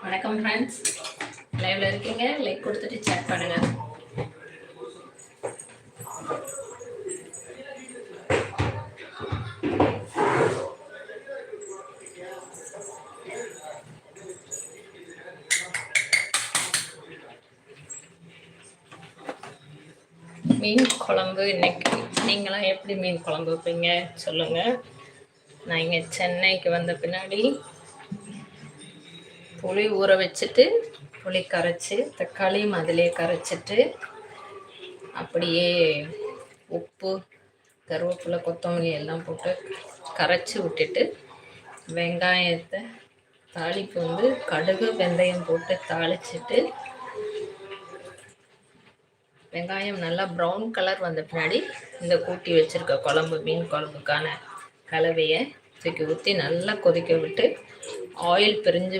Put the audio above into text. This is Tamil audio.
வணக்கம் ஃப்ரெண்ட்ஸ், லைவ்ல இருக்கீங்க, லைக் கொடுத்துட்டு சேட் பண்ணுங்க. மீன் குழம்பு இன்னைக்கு நீங்களாம் எப்படி மீன் குழம்பு வைப்பீங்க சொல்லுங்க. நான் இங்கே சென்னைக்கு வந்த பின்னாடி புளி ஊற வச்சுட்டு புளி கரைச்சி தக்காளியும் அதிலே கரைச்சிட்டு அப்படியே உப்பு கருவேப்பிலை கொத்தமல்லி எல்லாம் போட்டு கரைச்சி விட்டுட்டு வெங்காயத்தை தாளிப்பு வந்து கடுகு வெந்தயம் போட்டு தாளிச்சிட்டு வெங்காயம் நல்லா ப்ரௌன் கலர் வந்த பின்னாடி இந்த கூட்டி வச்சுருக்க குழம்பு மீன் குழம்புக்கான கலவையை தூக்கி ஊற்றி நல்லா கொதிக்க விட்டு ஆயில் பிரிஞ்சு